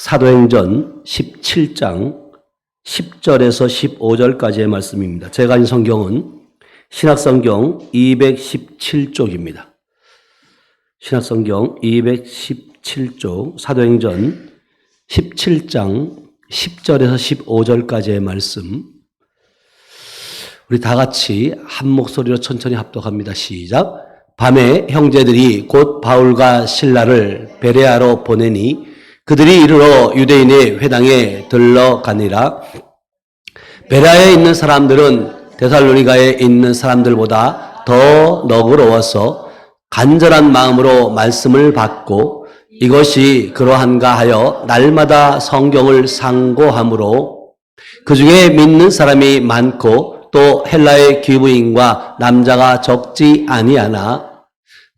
사도행전 17장 10절에서 15절까지의 말씀입니다. 제가 인 성경은 신약성경 217쪽입니다. 신약성경 217쪽 사도행전 17장 10절에서 15절까지의 말씀, 우리 다 같이 한 목소리로 천천히 합독합니다. 시작. 밤에 형제들이 곧 바울과 실라를 베레아로 보내니 그들이 이르러 유대인의 회당에 들러가니라. 베레아에 있는 사람들은 데살로니가에 있는 사람들보다 더 너그러워서 간절한 마음으로 말씀을 받고 이것이 그러한가 하여 날마다 성경을 상고하므로 그 중에 믿는 사람이 많고 또 헬라의 귀부인과 남자가 적지 아니하나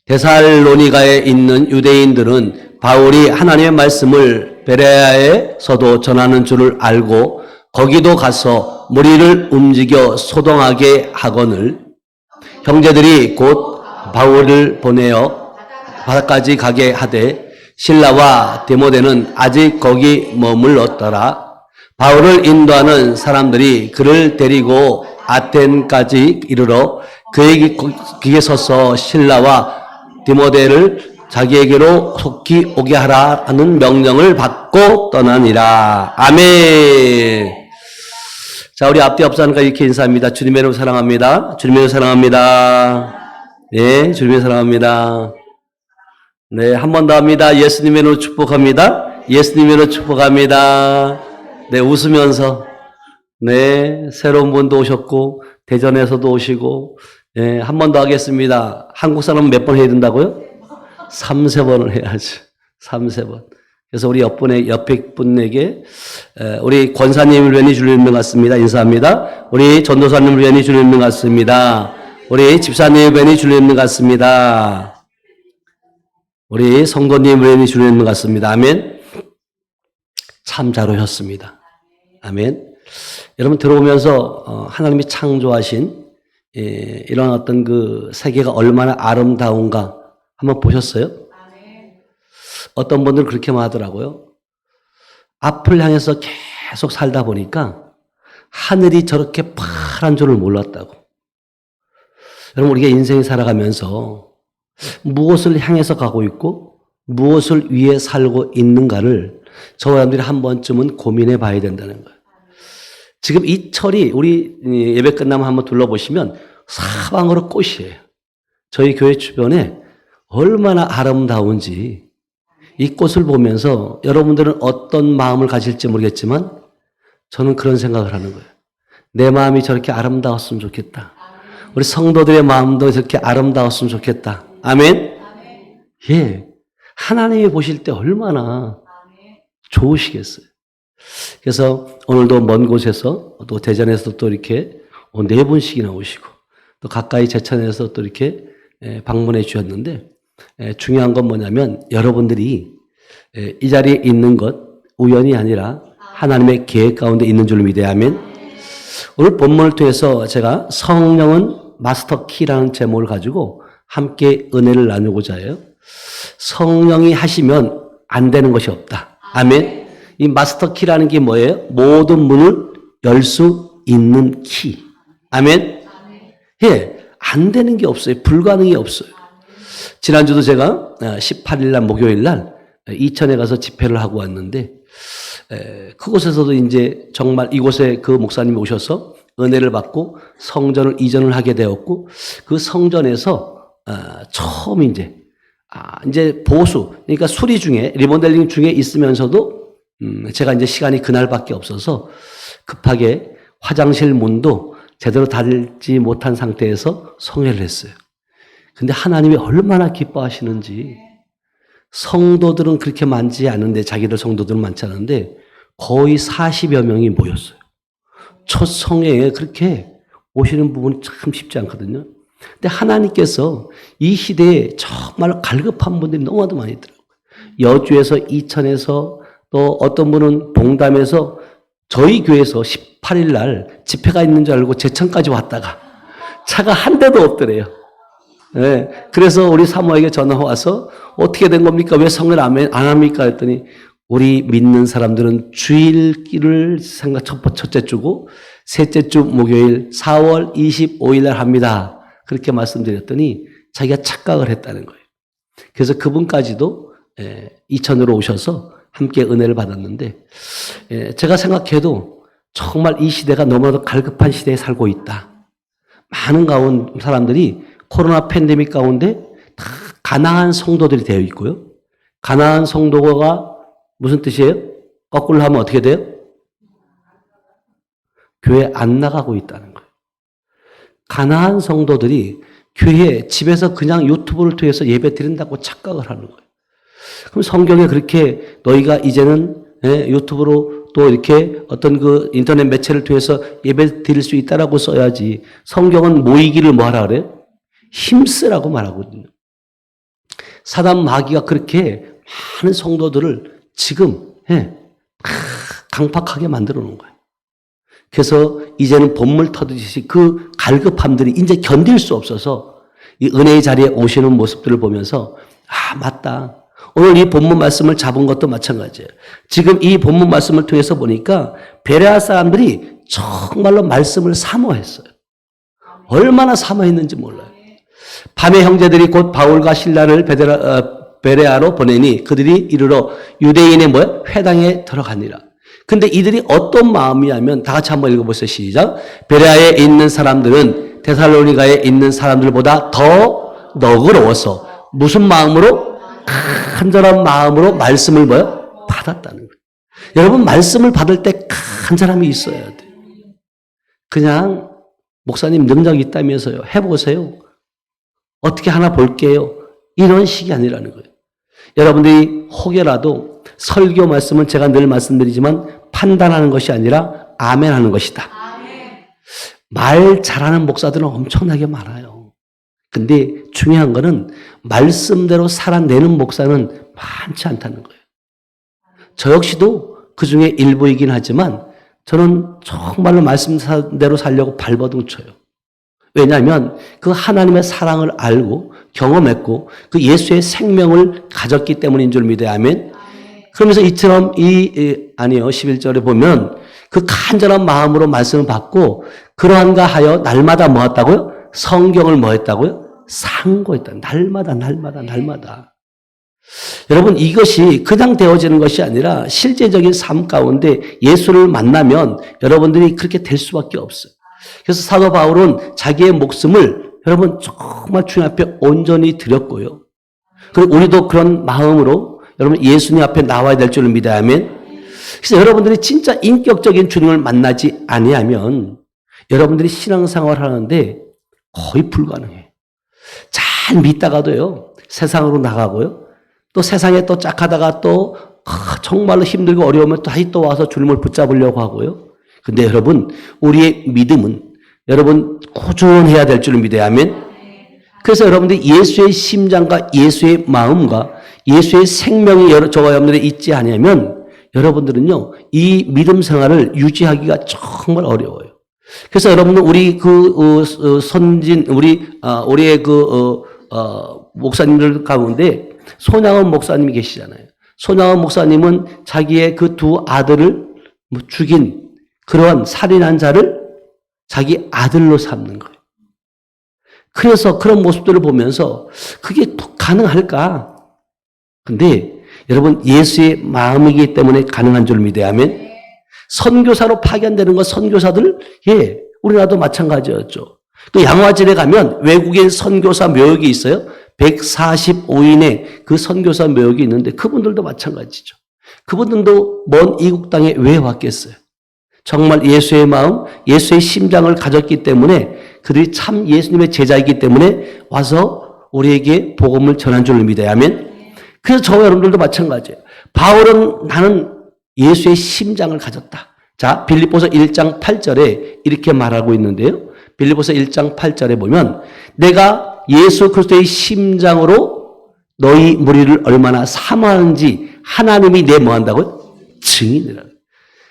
데살로니가에 있는 유대인들은 바울이 하나님의 말씀을 베레아에서도 전하는 줄을 알고 거기도 가서 무리를 움직여 소동하게 하거늘 형제들이 곧 바울을 보내어 바다까지 가게 하되 실라와 디모데는 아직 거기 머물렀더라. 바울을 인도하는 사람들이 그를 데리고 아텐까지 이르러 그에게 서서 실라와 디모데를 자기에게로 속히 오게 하라는 명령을 받고 떠나니라. 아멘. 자, 우리 앞뒤 앞사람과 이렇게 인사합니다. 주님의 이름으로 사랑합니다. 주님의 이름으로 사랑합니다. 네, 주님의 이름으로 사랑합니다. 네, 한 번 더 합니다. 예수님의 이름으로 축복합니다. 예수님의 이름으로 축복합니다. 네, 웃으면서. 네, 새로운 분도 오셨고 대전에서도 오시고. 네, 한 번 더 하겠습니다. 한국 사람은 몇 번 해야 된다고요? 3-4번을 해야지. 3-4번. 그래서 우리 옆에 분에게 우리 권사님을 위해 주님 같습니다. 인사합니다. 우리 전도사님을 위해 주님 같습니다. 우리 집사님을 위해 주님 같습니다. 우리 성도님을 위해 주님 같습니다. 아멘. 참 잘 오셨습니다. 아멘. 여러분 들어오면서 하나님이 창조하신 이런 어떤 그 세계가 얼마나 아름다운가 한번 보셨어요? 어떤 분들은 그렇게 말하더라고요. 앞을 향해서 계속 살다 보니까 하늘이 저렇게 파란 줄을 몰랐다고. 여러분 우리가 인생을 살아가면서 무엇을 향해서 가고 있고 무엇을 위해 살고 있는가를 저와 여러분들이 한 번쯤은 고민해 봐야 된다는 거예요. 지금 이 철이 우리 예배 끝나면 한번 둘러보시면 사방으로 꽃이에요. 저희 교회 주변에 얼마나 아름다운지 이 꽃을 보면서 여러분들은 어떤 마음을 가질지 모르겠지만 저는 그런 생각을 하는 거예요. 내 마음이 저렇게 아름다웠으면 좋겠다. 우리 성도들의 마음도 저렇게 아름다웠으면 좋겠다. 아멘? 예. 하나님이 보실 때 얼마나 좋으시겠어요. 그래서 오늘도 먼 곳에서 또 대전에서 또 이렇게 4분씩이나 오시고 또 가까이 제천에서 또 이렇게 방문해 주셨는데 중요한 건 뭐냐면 여러분들이 이 자리에 있는 것 우연이 아니라 하나님의 계획 가운데 있는 줄 믿어야 하면 오늘 본문을 통해서 제가 성령은 마스터 키라는 제목을 가지고 함께 은혜를 나누고자 해요. 성령이 하시면 안 되는 것이 없다. 아멘. 이 마스터 키라는 게 뭐예요? 모든 문을 열 수 있는 키. 아멘. 예, 안 되는 게 없어요. 불가능이 없어요. 지난주도 제가 18일 날 목요일 날 이천에 가서 집회를 하고 왔는데 그곳에서도 이제 정말 이곳에 그 목사님이 오셔서 은혜를 받고 성전을 이전을 하게 되었고 그 성전에서 처음 이제 보수 그러니까 수리 중에 리모델링 중에 있으면서도 제가 이제 시간이 그날밖에 없어서 급하게 화장실 문도 제대로 닫지 못한 상태에서 성회를 했어요. 근데 하나님이 얼마나 기뻐하시는지 성도들은 그렇게 많지 않은데 자기들 성도들은 많지 않은데 거의 40여 명이 모였어요. 첫 성회에 그렇게 오시는 부분이 참 쉽지 않거든요. 근데 하나님께서 이 시대에 정말 갈급한 분들이 너무나도 많이 있더라고요. 여주에서 이천에서 또 어떤 분은 봉담에서 저희 교회에서 18일 날 집회가 있는 줄 알고 제천까지 왔다가 차가 한 대도 없더래요. 네. 그래서 우리 사모에게 전화 와서 어떻게 된 겁니까? 왜 성례를 안 합니까? 했더니 우리 믿는 사람들은 주일을 첫째 주고 셋째 주 목요일 4월 25일 날 합니다. 그렇게 말씀드렸더니 자기가 착각을 했다는 거예요. 그래서 그분까지도 이천으로 오셔서 함께 은혜를 받았는데 제가 생각해도 정말 이 시대가 너무나도 갈급한 시대에 살고 있다. 많은 사람들이 코로나 팬데믹 가운데 다 가난한 성도들이 되어 있고요. 가난한 성도가 무슨 뜻이에요? 거꾸로 하면 어떻게 돼요? 교회 안 나가고 있다는 거예요. 가난한 성도들이 교회 집에서 그냥 유튜브를 통해서 예배 드린다고 착각을 하는 거예요. 그럼 성경에 그렇게 너희가 이제는 유튜브로 또 이렇게 어떤 그 인터넷 매체를 통해서 예배 드릴 수 있다라고 써야지. 성경은 모이기를 뭐 하라 그래요? 힘쓰라고 말하거든요. 사단 마귀가 그렇게 많은 성도들을 지금 강팍하게 만들어 놓은 거예요. 그래서 이제는 본물 터듯이 그 갈급함들이 이제 견딜 수 없어서 이 은혜의 자리에 오시는 모습들을 보면서 맞다. 오늘 이 본문 말씀을 잡은 것도 마찬가지예요. 지금 이 본문 말씀을 통해서 보니까 베레아 사람들이 정말로 말씀을 사모했어요. 얼마나 사모했는지 몰라요. 밤에 형제들이 곧 바울과 실라를 베레아로 보내니 그들이 이르러 유대인의 회당에 들어가니라. 근데 이들이 어떤 마음이냐면 다 같이 한번 읽어보세요. 시작. 베레아에 있는 사람들은 데살로니가에 있는 사람들보다 더 너그러워서 무슨 마음으로? 간절한 마음으로 말씀을 받았다는 거예요. 여러분 말씀을 받을 때 간절함이 있어야 돼요. 그냥 목사님 능력이 있다면서요. 해보세요. 어떻게 하나 볼게요. 이런 식이 아니라는 거예요. 여러분들이 혹여라도 설교 말씀은 제가 늘 말씀드리지만 판단하는 것이 아니라 아멘 하는 것이다. 말 잘하는 목사들은 엄청나게 많아요. 근데 중요한 거는 말씀대로 살아내는 목사는 많지 않다는 거예요. 저 역시도 그 중에 일부이긴 하지만 저는 정말로 말씀대로 살려고 발버둥 쳐요. 왜냐하면 그 하나님의 사랑을 알고 경험했고 그 예수의 생명을 가졌기 때문인 줄 믿어요. 아멘. 그러면서 이처럼 11절에 보면 그 간절한 마음으로 말씀을 받고 그러한가 하여 날마다 뭐 했다고요? 성경을 뭐 했다고요? 상고했다. 날마다. 여러분 이것이 그냥 되어지는 것이 아니라 실제적인 삶 가운데 예수를 만나면 여러분들이 그렇게 될 수밖에 없어요. 그래서 사도 바울은 자기의 목숨을 여러분 정말 주님 앞에 온전히 드렸고요. 그리고 우리도 그런 마음으로 여러분 예수님 앞에 나와야 될 줄을 믿어야 하면 그래서 여러분들이 진짜 인격적인 주님을 만나지 아니하면 여러분들이 신앙생활을 하는데 거의 불가능해요. 잘 믿다가도요. 세상으로 나가고요. 또 세상에 또 짝하다가 또 정말로 힘들고 어려우면 다시 또 와서 주님을 붙잡으려고 하고요. 근데 여러분 우리의 믿음은 여러분 꾸준해야 될 줄을 믿어야 하면 그래서 여러분들이 예수의 심장과 예수의 마음과 예수의 생명이 저와 여러분들에 있지 않으면 여러분들은요 이 믿음 생활을 유지하기가 정말 어려워요. 그래서 여러분들 우리 선진 우리의 목사님들 가운데 손양원 목사님이 계시잖아요. 손양원 목사님은 자기의 그 두 아들을 죽인 그러한 살인한 자를 자기 아들로 삼는 거예요. 그래서 그런 모습들을 보면서 그게 가능할까? 근데 여러분 예수의 마음이기 때문에 가능한 줄 믿어야 하면 선교사로 파견되는 것 선교사들 우리나라도 마찬가지였죠. 또 양화질에 가면 외국인 선교사 묘역이 있어요. 145인의 그 선교사 묘역이 있는데 그분들도 마찬가지죠. 그분들도 먼 이국 땅에 왜 왔겠어요? 정말 예수의 마음, 예수의 심장을 가졌기 때문에 그들이 참 예수님의 제자이기 때문에 와서 우리에게 복음을 전한 줄을 믿어야 하면 그래서 저와 여러분들도 마찬가지예요. 바울은 나는 예수의 심장을 가졌다. 자, 빌립보서 1장 8절에 이렇게 말하고 있는데요. 빌립보서 1장 8절에 보면 내가 예수 그리스도의 심장으로 너희 무리를 얼마나 사모하는지 하나님이 내 뭐 한다고요? 증인이라는 거예요.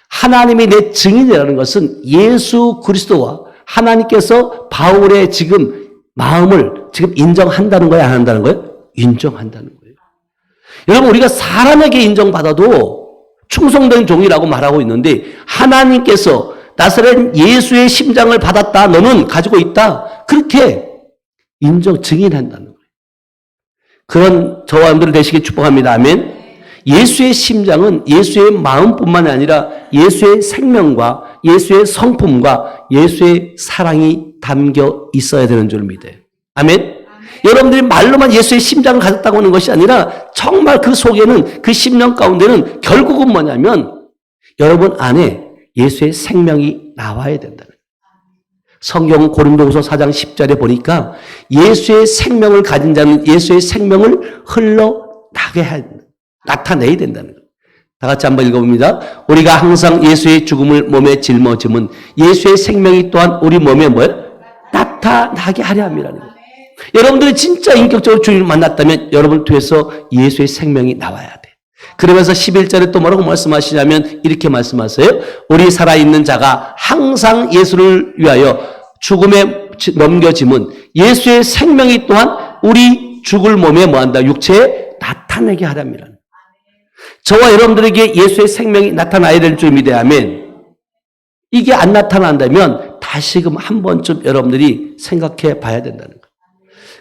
하나님이 내 증인이라는 것은 예수 그리스도와 하나님께서 바울의 지금 마음을 지금 인정한다는 거예요? 안 한다는 거예요? 인정한다는 거예요. 여러분 우리가 사람에게 인정받아도 충성된 종이라고 말하고 있는데 하나님께서 나사렛 예수의 심장을 받았다. 너는 가지고 있다. 그렇게 증인한다는 거예요. 그런 저와 여러분들 되시길 축복합니다. 아멘. 예수의 심장은 예수의 마음뿐만 아니라 예수의 생명과 예수의 성품과 예수의 사랑이 담겨 있어야 되는 줄 믿어요. 아멘. 여러분들이 말로만 예수의 심장을 가졌다고 하는 것이 아니라 정말 그 속에는 그 심령 가운데는 결국은 뭐냐면 여러분 안에 예수의 생명이 나와야 된다는 거예요. 성경 고린도후서 4장 10절에 보니까 예수의 생명을 가진 자는 예수의 생명을 나타내야 된다는 거예요. 다 같이 한번 읽어봅니다. 우리가 항상 예수의 죽음을 몸에 짊어짐은 예수의 생명이 또한 우리 몸에 나타나게 하려 함이라는 거예요. 여러분들이 진짜 인격적으로 주님을 만났다면 여러분 뒤에서 예수의 생명이 나와야 돼. 그러면서 11절에 또 뭐라고 말씀하시냐면 이렇게 말씀하세요. 우리 살아있는 자가 항상 예수를 위하여 죽음에 넘겨짐은 예수의 생명이 또한 우리 죽을 몸에 육체에 나타내게 하랍니다. 저와 여러분들에게 예수의 생명이 나타나야 될 줄 믿어야 하면 이게 안 나타난다면 다시금 한 번쯤 여러분들이 생각해 봐야 된다는 거예요.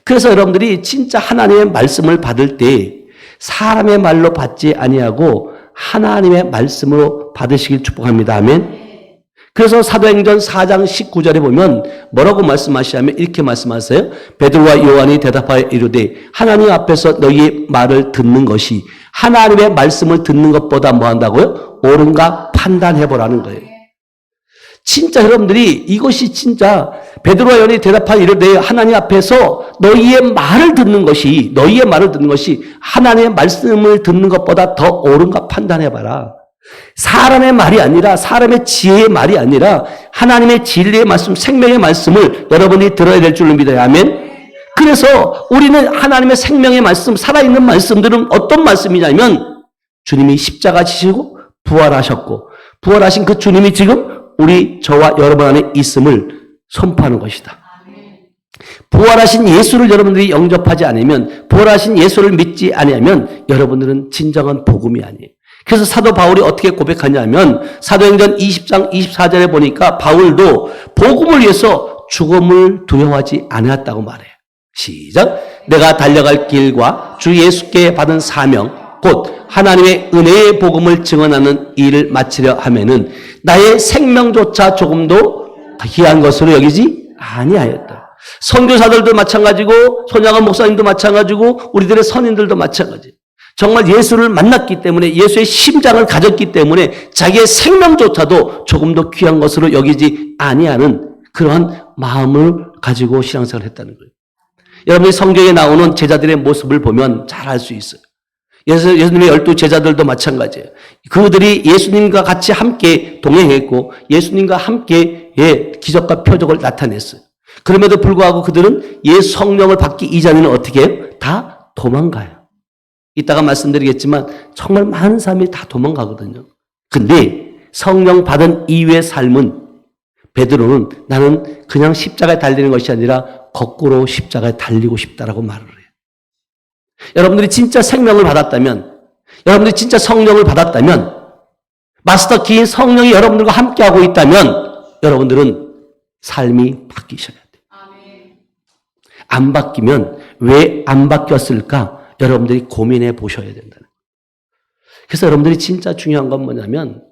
그래서 여러분들이 진짜 하나님의 말씀을 받을 때 사람의 말로 받지 아니하고 하나님의 말씀으로 받으시길 축복합니다. 아멘. 그래서 사도행전 4장 19절에 보면 뭐라고 말씀하시냐면 이렇게 말씀하세요. 베드로와 요한이 대답하여 이르되 하나님 앞에서 너희의 말을 듣는 것이 하나님의 말씀을 듣는 것보다 뭐한다고요? 옳은가 판단해보라는 거예요. 진짜 여러분들이 이것이 진짜 베드로와 요한이 대답하여 이르되 하나님 앞에서 너희의 말을 듣는 것이 하나님의 말씀을 듣는 것보다 더 옳은가 판단해봐라. 사람의 말이 아니라 사람의 지혜의 말이 아니라 하나님의 진리의 말씀, 생명의 말씀을 여러분이 들어야 될 줄로 믿어요. 아멘. 그래서 우리는 하나님의 생명의 말씀, 살아있는 말씀들은 어떤 말씀이냐면 주님이 십자가 지시고 부활하셨고 부활하신 그 주님이 지금 저와 여러분 안에 있음을 선포하는 것이다. 부활하신 예수를 여러분들이 영접하지 않으면 부활하신 예수를 믿지 않으면 여러분들은 진정한 복음이 아니에요. 그래서 사도 바울이 어떻게 고백하냐면 사도행전 20장 24절에 보니까 바울도 복음을 위해서 죽음을 두려워하지 않았다고 말해요. 시작. 내가 달려갈 길과 주 예수께 받은 사명 곧 하나님의 은혜의 복음을 증언하는 일을 마치려 하면은 나의 생명조차 조금도 귀한 것으로 여기지 아니하였다. 선교사들도 마찬가지고 손양원 목사님도 마찬가지고 우리들의 선인들도 마찬가지. 정말 예수를 만났기 때문에 예수의 심장을 가졌기 때문에 자기의 생명조차도 조금 더 귀한 것으로 여기지 아니하는 그러한 마음을 가지고 신앙생활을 했다는 거예요. 여러분이 성경에 나오는 제자들의 모습을 보면 잘 알 수 있어요. 예수님의 12제자들도 마찬가지예요. 그들이 예수님과 같이 함께 동행했고 예수님과 함께 기적과 표적을 나타냈어요. 그럼에도 불구하고 그들은 예수 성령을 받기 이전에는 어떻게 해요? 다 도망가요. 이따가 말씀드리겠지만 정말 많은 사람이 다 도망가거든요. 근데 성령 받은 이후의 삶은 베드로는 나는 그냥 십자가에 달리는 것이 아니라 거꾸로 십자가에 달리고 싶다라고 말을 해요. 여러분들이 진짜 생명을 받았다면, 여러분들이 진짜 성령을 받았다면, 마스터 키 성령이 여러분들과 함께하고 있다면 여러분들은 삶이 바뀌셔야 돼요. 안 바뀌면 왜 안 바뀌었을까? 여러분들이 고민해 보셔야 된다는 거예요. 그래서 여러분들이 진짜 중요한 건 뭐냐면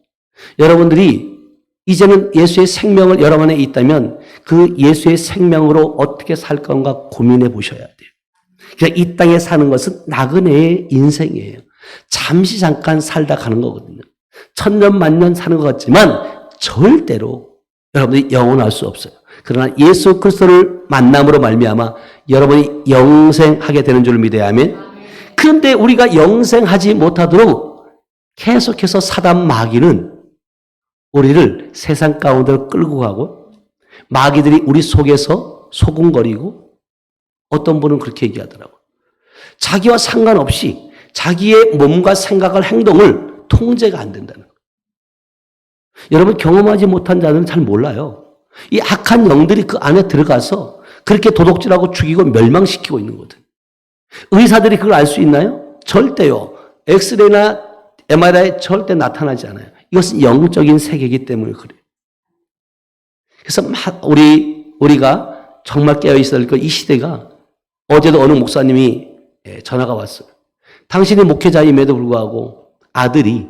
여러분들이 이제는 예수의 생명을 여러분 안에 있다면 그 예수의 생명으로 어떻게 살 건가 고민해 보셔야 돼요. 그러니까 이 땅에 사는 것은 나그네의 인생이에요. 잠시 잠깐 살다 가는 거거든요. 천년 만년 사는 것 같지만 절대로 여러분들이 영원할 수 없어요. 그러나 예수 그리스도를 만남으로 말미암아 여러분이 영생하게 되는 줄 믿어야 하면 그런데 우리가 영생하지 못하도록 계속해서 사단 마귀는 우리를 세상 가운데로 끌고 가고 마귀들이 우리 속에서 소금거리고 어떤 분은 그렇게 얘기하더라고요. 자기와 상관없이 자기의 몸과 생각을 행동을 통제가 안 된다는 거예요. 여러분 경험하지 못한 자들은 잘 몰라요. 이 악한 영들이 그 안에 들어가서 그렇게 도둑질하고 죽이고 멸망시키고 있는 거거든요. 의사들이 그걸 알 수 있나요? 절대요. 엑스레이나 MRI에 절대 나타나지 않아요. 이것은 영적인 세계이기 때문에 그래요. 그래서 우리가 정말 깨어있어야 할 이 시대가, 어제도 어느 목사님이 전화가 왔어요. 당신이 목회자임에도 불구하고 아들이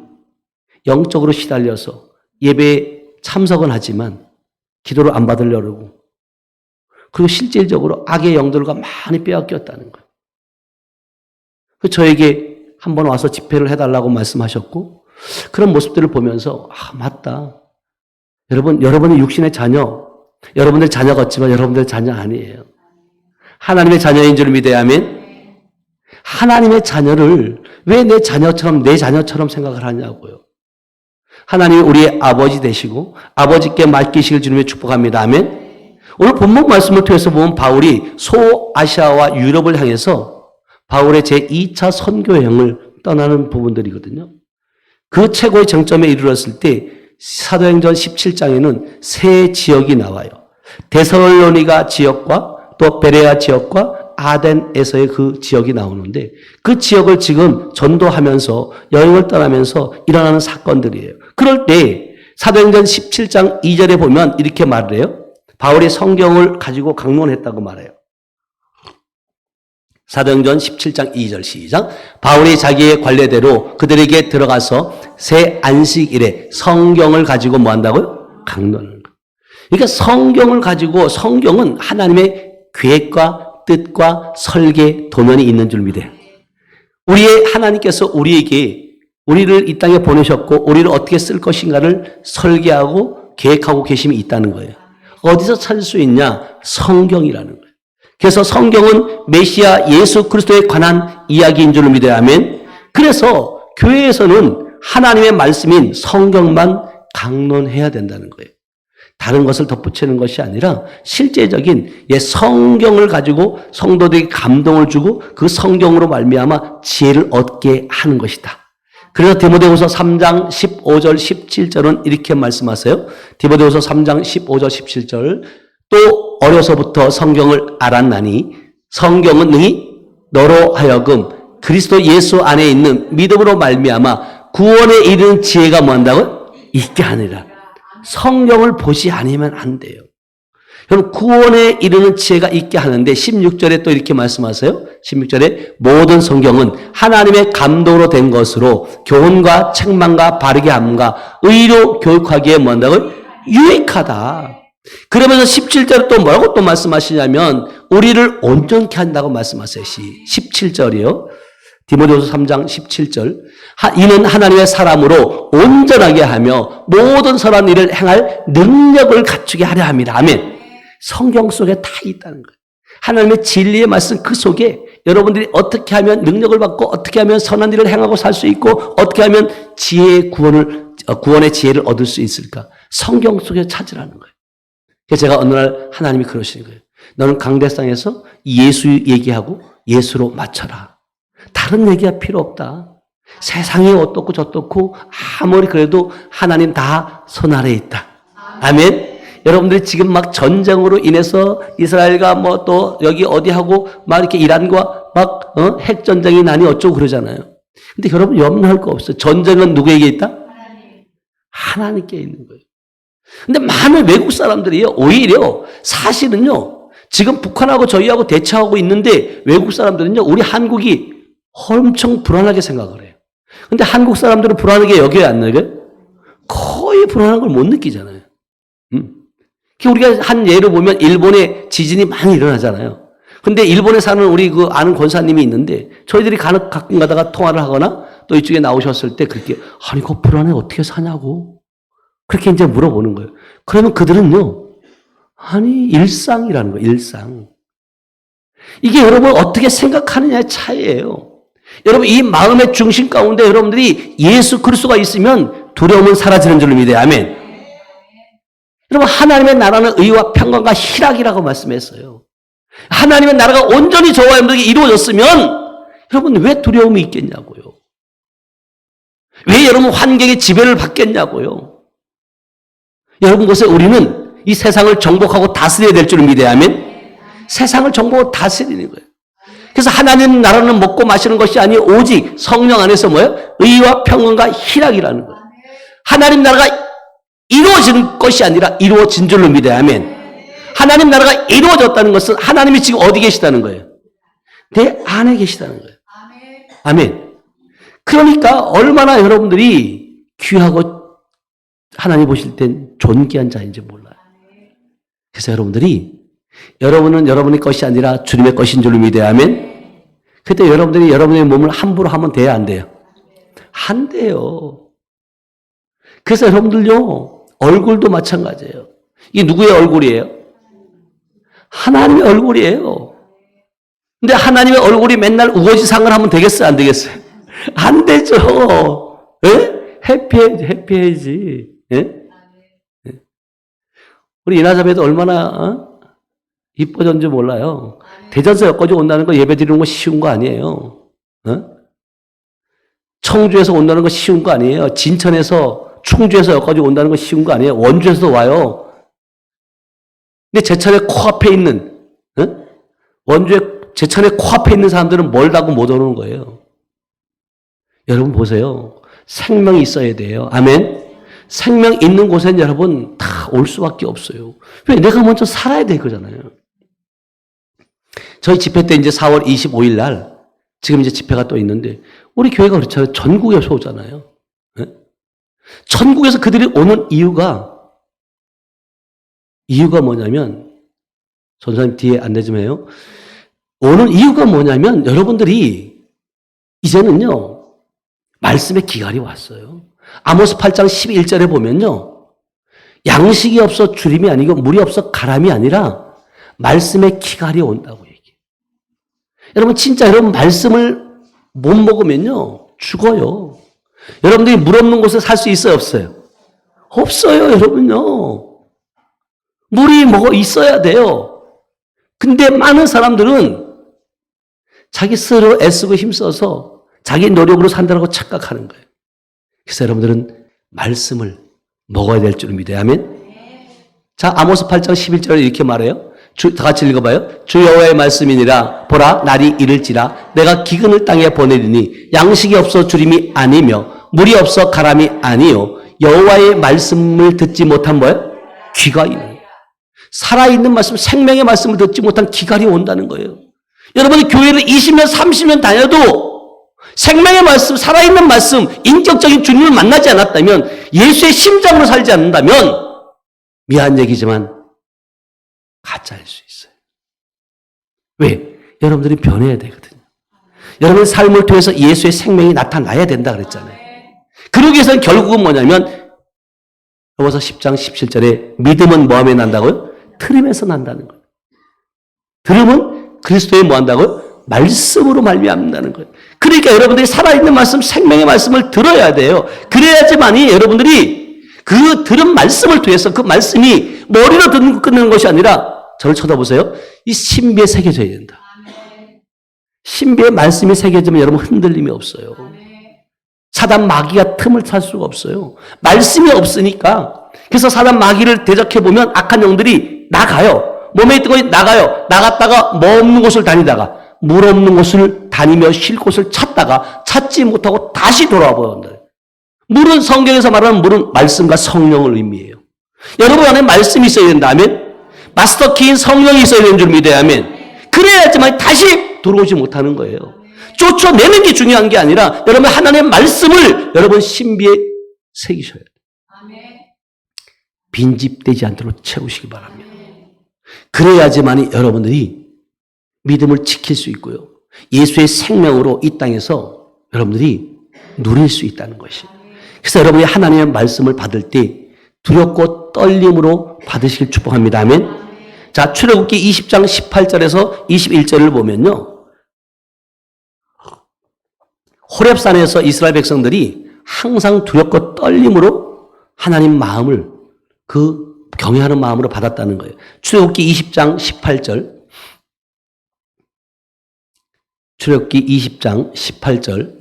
영적으로 시달려서 예배에 참석은 하지만 기도를 안 받으려고, 그리고 실질적으로 악의 영들과 많이 빼앗겼다는 거예요. 저에게 한번 와서 집회를 해달라고 말씀하셨고, 그런 모습들을 보면서 맞다. 여러분의 육신의 자녀, 여러분들 자녀 같지만 여러분들 자녀 아니에요. 하나님의 자녀인 줄 믿어야 하면, 하나님의 자녀를 왜 내 자녀처럼 생각을 하냐고요. 하나님이 우리의 아버지 되시고 아버지께 맡기시길 주님의 축복합니다. 아멘. 오늘 본문 말씀을 통해서 보면 바울이 소아시아와 유럽을 향해서 바울의 제2차 선교 여행을 떠나는 부분들이거든요. 그 최고의 정점에 이르렀을 때 사도행전 17장에는 세 지역이 나와요. 데살로니가 지역과 또 베레아 지역과 아덴에서의 그 지역이 나오는데, 그 지역을 지금 전도하면서 여행을 떠나면서 일어나는 사건들이에요. 그럴 때 사도행전 17장 2절에 보면 이렇게 말을 해요. 바울이 성경을 가지고 강론했다고 말해요. 사도행전 17장 2절 시작. 바울이 자기의 관례대로 그들에게 들어가서 새 안식일에 성경을 가지고 뭐 한다고요? 강론을. 그러니까 성경을 가지고, 성경은 하나님의 계획과 뜻과 설계, 도면이 있는 줄 믿어요. 하나님께서 우리를 이 땅에 보내셨고, 우리를 어떻게 쓸 것인가를 설계하고 계획하고 계심이 있다는 거예요. 어디서 찾을 수 있냐? 성경이라는 거예요. 그래서 성경은 메시아 예수 그리스도에 관한 이야기인 줄 믿어야 하면, 그래서 교회에서는 하나님의 말씀인 성경만 강론해야 된다는 거예요. 다른 것을 덧붙이는 것이 아니라 실제적인 성경을 가지고 성도들에게 감동을 주고 그 성경으로 말미암아 지혜를 얻게 하는 것이다. 그래서 디모데후서 3장 15절 17절은 이렇게 말씀하세요. 디모데후서 3장 15절 17절. 또 어려서부터 성경을 알았나니 성경은 능히 너로 하여금 그리스도 예수 안에 있는 믿음으로 말미암아 구원에 이르는 지혜가 뭐한다고요? 있게 하니라. 성경을 보지 않으면 안 돼요. 여러분, 구원에 이르는 지혜가 있게 하는데 16절에 또 이렇게 말씀하세요. 16절에 모든 성경은 하나님의 감동으로 된 것으로 교훈과 책망과 바르게 함과 의로 교육하기에 뭐한다고요? 유익하다. 그러면서 17절에 또 뭐라고 또 말씀하시냐면 우리를 온전케 한다고 말씀하세요. 17절이요. 디모데후서 3장 17절. 이는 하나님의 사람으로 온전하게 하며 모든 선한 일을 행할 능력을 갖추게 하려 함이라. 아멘. 성경 속에 다 있다는 거예요. 하나님의 진리의 말씀 그 속에 여러분들이 어떻게 하면 능력을 받고 어떻게 하면 선한 일을 행하고 살 수 있고 어떻게 하면 구원의 지혜를 얻을 수 있을까? 성경 속에 찾으라는 거예요. 그래서 제가 어느 날 하나님이 그러시는 거예요. 너는 강대상에서 예수 얘기하고 예수로 맞춰라. 다른 얘기가 필요 없다. 세상이 어떻고 저떻고 아무리 그래도 하나님 다 손 아래에 있다. 아멘. 여러분들이 지금 막 전쟁으로 인해서 이스라엘과 뭐 또 여기 어디 하고 막 이렇게 이란과 막 핵 전쟁이 나니 어쩌고 그러잖아요. 근데 여러분 염려할 거 없어요. 전쟁은 누구에게 있다? 하나님께 있는 거예요. 근데 많은 외국 사람들이요, 오히려 사실은요, 지금 북한하고 저희하고 대처하고 있는데 외국 사람들은요, 우리 한국이 엄청 불안하게 생각을 해요. 근데 한국 사람들은 불안하게 여겨요, 안 여겨요? 거의 불안한 걸 못 느끼잖아요. 우리가 한 예를 보면 일본에 지진이 많이 일어나잖아요. 근데 일본에 사는 우리 그 아는 권사님이 있는데 저희들이 가끔 가다가 통화를 하거나 또 이쪽에 나오셨을 때 그렇게 아니 그 불안해 어떻게 사냐고 그렇게 이제 물어보는 거예요. 그러면 그들은요 아니 일상이라는 거예요. 일상. 이게 여러분 어떻게 생각하느냐의 차이예요. 여러분 이 마음의 중심 가운데 여러분들이 예수 그리스도가 있으면 두려움은 사라지는 줄로 믿어요. 아멘. 여러분 하나님의 나라는 의와 평강과 희락이라고 말씀했어요. 하나님의 나라가 온전히 저와 여러분들에게 이루어졌으면 여러분 왜 두려움이 있겠냐고요. 왜 여러분 환경의 지배를 받겠냐고요. 여러분 보세요. 우리는 이 세상을 정복하고 다스려야 될 줄 믿어야 하면 세상을 정복하고 다스리는 거예요. 그래서 하나님 나라는 먹고 마시는 것이 아니요 오직 성령 안에서 뭐예요? 의와 평안과 희락이라는 거예요. 하나님 나라가 이루어지는 것이 아니라 이루어진 줄로 믿어야 아멘. 하나님 나라가 이루어졌다는 것은 하나님이 지금 어디 계시다는 거예요? 내 안에 계시다는 거예요. 아멘. 그러니까 얼마나 여러분들이 귀하고 하나님 보실 땐 존귀한 자인지 몰라요. 그래서 여러분은 여러분의 것이 아니라 주님의 것인 줄로 믿어야 아멘. 그때 여러분들이 여러분의 몸을 함부로 하면 돼요, 안 돼요? 안 돼요. 그래서 여러분들요, 얼굴도 마찬가지예요. 이게 누구의 얼굴이에요? 하나님의 얼굴이에요. 근데 하나님의 얼굴이 맨날 우거지상을 하면 되겠어요, 안 되겠어요? 안 되죠. 예? 해피해야지. 예? 우리 이나자매도 얼마나 이뻐졌는지 몰라요. 대전서 여기까지 온다는 거 예배 드리는 거 쉬운 거 아니에요. 청주에서 온다는 거 쉬운 거 아니에요. 진천에서 충주에서 여기까지 온다는 거 쉬운 거 아니에요. 원주에서도 와요. 근데 제천에 코앞에 있는 원주에 제천에 코앞에 있는 사람들은 멀다고 못 오는 거예요. 여러분 보세요. 생명이 있어야 돼요. 아멘. 생명 있는 곳엔 여러분 다 올 수밖에 없어요. 왜? 내가 먼저 살아야 될 거잖아요. 저희 집회 때 이제 4월 25일 날 지금 이제 집회가 또 있는데 우리 교회가 그렇잖아요. 전국에서 오잖아요. 네? 전국에서 그들이 오는 이유가 뭐냐면 전사님 뒤에 안내 좀 해요. 오는 이유가 뭐냐면 여러분들이 이제는요. 말씀의 기갈이 왔어요. 아모스 8장 11절에 보면요. 양식이 없어 주림이 아니고 물이 없어 가람이 아니라 말씀의 기갈이 온다고 얘기해요. 여러분 진짜 여러분 말씀을 못 먹으면요. 죽어요. 여러분들이 물 없는 곳에 살 수 있어요? 없어요? 없어요. 여러분요. 물이 뭐가 있어야 돼요. 근데 많은 사람들은 자기 스스로 애쓰고 힘써서 자기 노력으로 산다고 착각하는 거예요. 그래서 여러분들은 말씀을 먹어야 될 줄 믿어야 아멘. 자, 아모스 8장 11절에 이렇게 말해요. 다 같이 읽어봐요. 주 여호와의 말씀이니라. 보라, 날이 이를지라. 내가 기근을 땅에 보내리니 양식이 없어 주림이 아니며 물이 없어 가람이 아니요. 여호와의 말씀을 듣지 못한 뭐예요? 귀가 있는. 살아있는 말씀, 생명의 말씀을 듣지 못한 기갈이 온다는 거예요. 여러분이 교회를 20년, 30년 다녀도 생명의 말씀, 살아있는 말씀, 인격적인 주님을 만나지 않았다면, 예수의 심장으로 살지 않는다면, 미안한 얘기지만, 가짜일 수 있어요. 왜? 여러분들이 변해야 되거든요. 여러분의 삶을 통해서 예수의 생명이 나타나야 된다 그랬잖아요. 그러기 위해서는 결국은 뭐냐면, 로마서 10장 17절에 믿음은 뭐하며 난다고요? 들음에서 난다는 거예요. 들음은 그리스도의 뭐 한다고요? 말씀으로 말미암는다는 거예요. 그러니까 여러분들이 살아있는 말씀, 생명의 말씀을 들어야 돼요. 그래야지만이 여러분들이 그 들은 말씀을 통해서 그 말씀이 머리로 듣는 끊는 것이 아니라 저를 쳐다보세요. 이 신비에 새겨져야 된다. 신비의 말씀이 새겨지면 여러분 흔들림이 없어요. 사단 마귀가 틈을 탈 수가 없어요. 말씀이 없으니까. 그래서 사단 마귀를 대적해보면 악한 영들이 나가요. 몸에 있던 것이 나가요. 나갔다가 뭐 없는 곳을 다니다가 물 없는 곳을 다니며 쉴 곳을 찾다가 찾지 못하고 다시 돌아와 본다. 물은 성경에서 말하는 물은 말씀과 성령을 의미해요. 여러분 안에 말씀이 있어야 된다면 마스터 키인 성령이 있어야 되는 줄 믿어야 하면 그래야지만 다시 들어오지 못하는 거예요. 쫓아내는 게 중요한 게 아니라 여러분 하나님의 말씀을 여러분 신비에 새기셔야 돼요. 빈집되지 않도록 채우시기 바랍니다. 그래야지만 여러분들이 믿음을 지킬 수 있고요. 예수의 생명으로 이 땅에서 여러분들이 누릴 수 있다는 것이에요. 그래서 여러분이 하나님의 말씀을 받을 때 두렵고 떨림으로 받으시길 축복합니다. 아멘. 자, 출애굽기 20장 18절에서 21절을 보면요. 호렙산에서 이스라엘 백성들이 항상 두렵고 떨림으로 하나님 마음을 그 경외하는 마음으로 받았다는 거예요. 출애굽기 20장 18절. 출애굽기 20장 18절.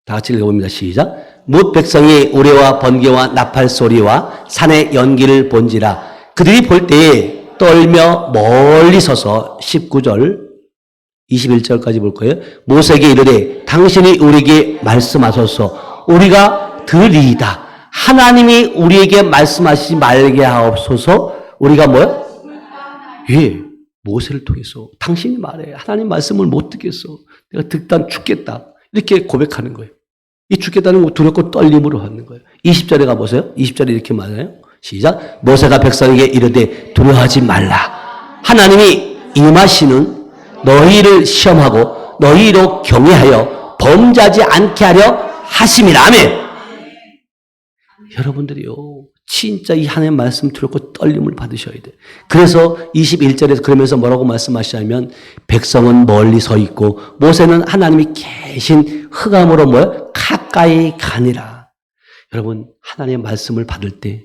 다 같이 읽어봅니다. 시작. 뭇 백성이 우레와 번개와 나팔 소리와 산의 연기를 본지라 그들이 볼 때에 떨며 멀리 서서 19절 21절까지 볼 거예요. 모세에게 이르되 당신이 우리에게 말씀하소서 우리가 들으리이다. 하나님이 우리에게 말씀하시지 말게 하옵소서. 우리가 뭐요? 예, 모세를 통해서 당신이 말해. 하나님 말씀을 못 듣겠어. 내가 듣다 죽겠다. 이렇게 고백하는 거예요. 이 죽겠다는 거 두렵고 떨림으로 하는 거예요. 20절에 가보세요. 20절에 이렇게 말해요. 시작. 모세가 백성에게 이르되 두려워하지 말라. 하나님이 임하시는 너희를 시험하고 너희로 경외하여 범죄하지 않게 하려 하심이라. 아멘. 여러분들이요, 진짜 이 하나님의 말씀 두렵고 떨림을 받으셔야 돼요. 그래서 21절에서 그러면서 뭐라고 말씀하시냐면 백성은 멀리 서 있고 모세는 하나님이 계신 흑암으로 뭐요? 가까이 가니라. 여러분, 하나님의 말씀을 받을 때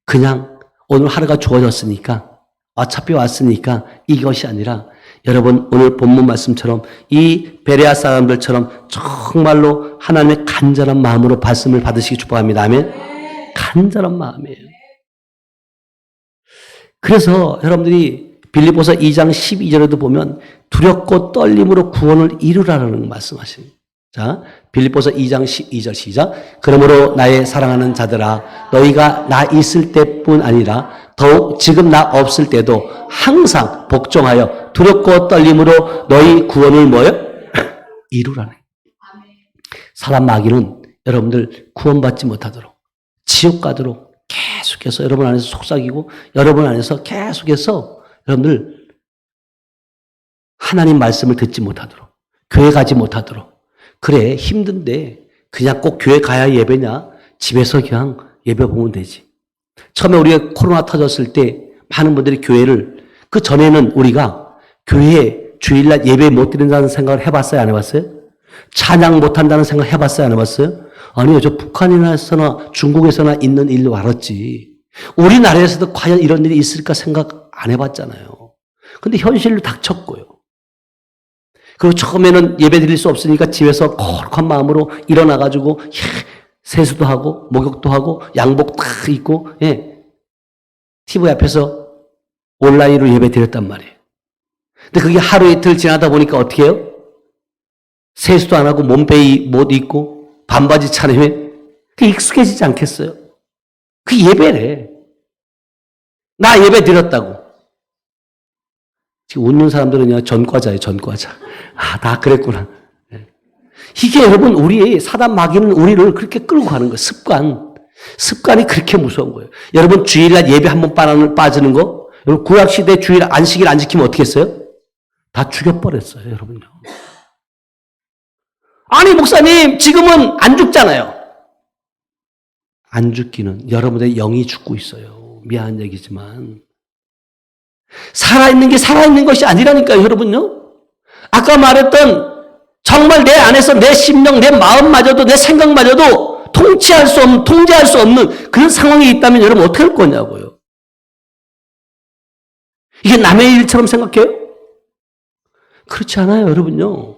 그냥 오늘 하루가 주어졌으니까 어차피 왔으니까 이것이 아니라 여러분 오늘 본문 말씀처럼 이 베레아 사람들처럼 정말로 하나님의 간절한 마음으로 말씀을 받으시기 축복합니다. 아멘. 간절한 마음이에요. 그래서 여러분들이 빌립보서 2장 12절에도 보면 두렵고 떨림으로 구원을 이루라는 말씀하십니다. 자, 빌립보서 2장 12절 시작. 그러므로 나의 사랑하는 자들아 너희가 나 있을 때뿐 아니라 더욱 지금 나 없을 때도 항상 복종하여 두렵고 떨림으로 너희 구원을 뭐요? 이루라는. 사람 마귀는 여러분들 구원받지 못하도록 지옥 가도록 계속해서 여러분 안에서 속삭이고 여러분 안에서 계속해서 여러분들 하나님 말씀을 듣지 못하도록 교회 가지 못하도록 그래 힘든데 그냥 꼭 교회 가야 예배냐 집에서 그냥 예배 보면 되지. 처음에 우리가 코로나 터졌을 때 많은 분들이 교회를 그 전에는 우리가 교회에 주일날 예배 못 드린다는 생각을 해봤어요? 안 해봤어요? 찬양 못한다는 생각 해봤어요? 안 해봤어요? 아니요. 저 북한이나서나 중국에서나 있는 일로 알았지. 우리나라에서도 과연 이런 일이 있을까 생각 안 해봤잖아요. 근데 현실로 닥쳤고요. 그리고 처음에는 예배 드릴 수 없으니까 집에서 거룩한 마음으로 일어나가지고 세수도 하고 목욕도 하고 양복 딱 입고 TV 앞에서 온라인으로 예배 드렸단 말이에요. 근데 그게 하루 이틀 지나다 보니까 어떻게 해요? 세수도 안 하고 몸빼이 못 입고 반바지 차림에 그게 익숙해지지 않겠어요? 그게 예배래. 나 예배 드렸다고. 지금 웃는 사람들은 그냥 전과자예요, 전과자. 아, 다 그랬구나. 이게 여러분, 우리 사단 마귀는 우리를 그렇게 끌고 가는 거예요. 습관이 그렇게 무서운 거예요. 여러분, 주일날 예배 한 번 빠지는 거, 여러분, 구약시대 주일 안식일 안 지키면 어떻게 했어요? 다 죽여버렸어요, 여러분요. 아니, 목사님, 지금은 안 죽잖아요. 안 죽기는 여러분의 영이 죽고 있어요. 미안한 얘기지만. 살아있는 게 살아있는 것이 아니라니까요, 여러분요. 아까 말했던 정말 내 안에서 내 심령, 내 마음마저도 내 생각마저도 통제할 수 없는 그런 상황이 있다면 여러분 어떻게 할 거냐고요. 이게 남의 일처럼 생각해요? 그렇지 않아요, 여러분요.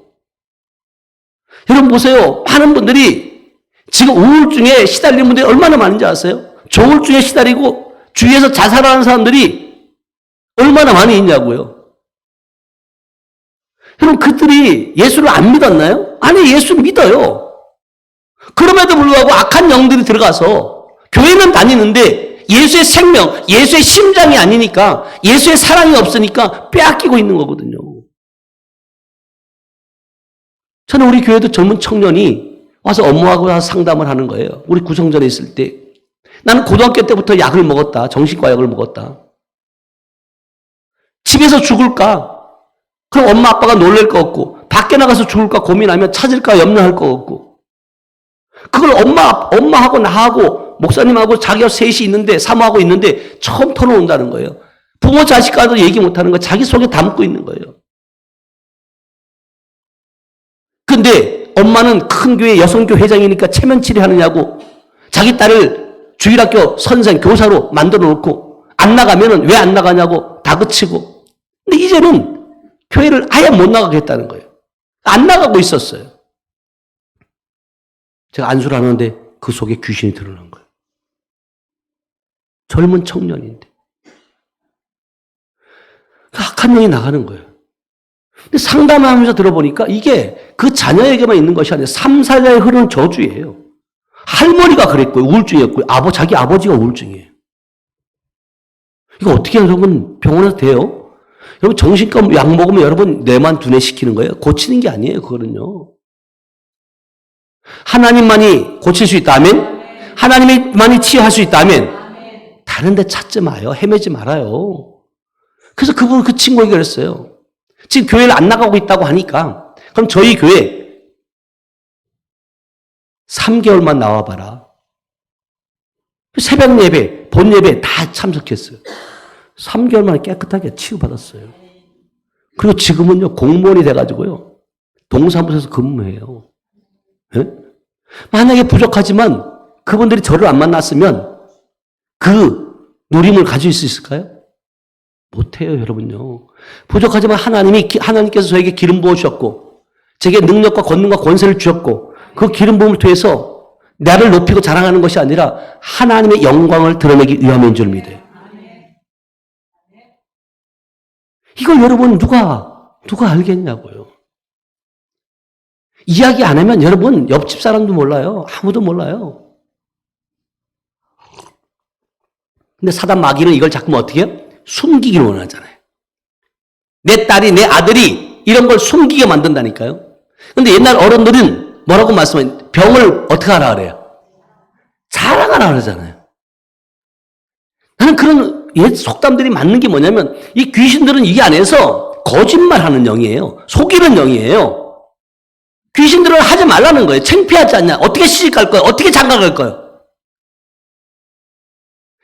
여러분 보세요. 많은 분들이 지금 우울증에 시달리는 분들이 얼마나 많은지 아세요? 조울증에 시달리고 주위에서 자살하는 사람들이 얼마나 많이 있냐고요. 여러분 그들이 예수를 안 믿었나요? 아니, 예수 믿어요. 그럼에도 불구하고 악한 영들이 들어가서 교회는 다니는데 예수의 생명, 예수의 심장이 아니니까 예수의 사랑이 없으니까 빼앗기고 있는 거거든요. 저는 우리 교회도 젊은 청년이 와서 업무하고 와서 상담을 하는 거예요. 우리 구성전에 있을 때. 나는 고등학교 때부터 약을 먹었다. 정신과 약을 먹었다. 집에서 죽을까? 그럼 엄마 아빠가 놀랄 거 없고 밖에 나가서 죽을까 고민하면 찾을까 염려할 거 없고 그걸 엄마하고 나하고 목사님하고 자기가 셋이 있는데 사모하고 있는데 처음 털어온다는 거예요. 부모 자식과도 얘기 못하는 거 자기 속에 담고 있는 거예요. 근데 엄마는 큰 교회 여성교 회장이니까 체면 치레하느냐고 자기 딸을 주일학교 선생 교사로 만들어 놓고 안 나가면은 왜 안 나가냐고 다그치고. 근데 이제는 교회를 아예 못 나가겠다는 거예요. 안 나가고 있었어요. 제가 안수를 하는데 그 속에 귀신이 드러난 거예요. 젊은 청년인데. 악한 영이 나가는 거예요. 근데 상담하면서 들어보니까 이게 그 자녀에게만 있는 것이 아니라 3, 4자에 흐르는 저주예요. 할머니가 그랬고요. 우울증이었고요. 자기 아버지가 우울증이에요. 이거 어떻게 여러분 병원에서 돼요? 여러분 정신과 약 먹으면 여러분 뇌만 두뇌시키는 거예요. 고치는 게 아니에요. 그거는요. 하나님만이 고칠 수 있다면, 하나님만이 치유할 수 있다면 다른 데 찾지 마요. 헤매지 말아요. 그래서 그 친구에게 그랬어요. 지금 교회를 안 나가고 있다고 하니까 그럼 저희 교회 3개월만 나와봐라. 새벽 예배, 본 예배 다 참석했어요. 3개월 만에 깨끗하게 치유받았어요. 그리고 지금은요, 공무원이 돼가지고요, 동사무소에서 근무해요. 네? 만약에 부족하지만 그분들이 저를 안 만났으면 그 누림을 가질 수 있을까요? 못해요, 여러분요. 부족하지만 하나님께서 저에게 기름 부어주셨고, 제게 능력과 권능과 권세를 주셨고, 그 기름 부음을 통해서 나를 높이고 자랑하는 것이 아니라 하나님의 영광을 드러내기 위함인 줄 믿어요. 이걸 여러분 누가 알겠냐고요. 이야기 안 하면 여러분 옆집 사람도 몰라요. 아무도 몰라요. 근데 사단 마귀는 이걸 자꾸 어떻게 해요? 숨기기를 원하잖아요. 내 딸이, 내 아들이 이런 걸 숨기게 만든다니까요. 근데 옛날 어른들은 뭐라고 말씀하면 병을 어떻게 하라 그래요? 자랑하라 그러잖아요. 나는 그런 옛 속담들이 맞는 게 뭐냐면 이 귀신들은 이 안에서 거짓말하는 영이에요. 속이는 영이에요. 귀신들은 하지 말라는 거예요. 창피하지 않냐? 어떻게 시집갈 거예요? 어떻게 장가갈 거예요?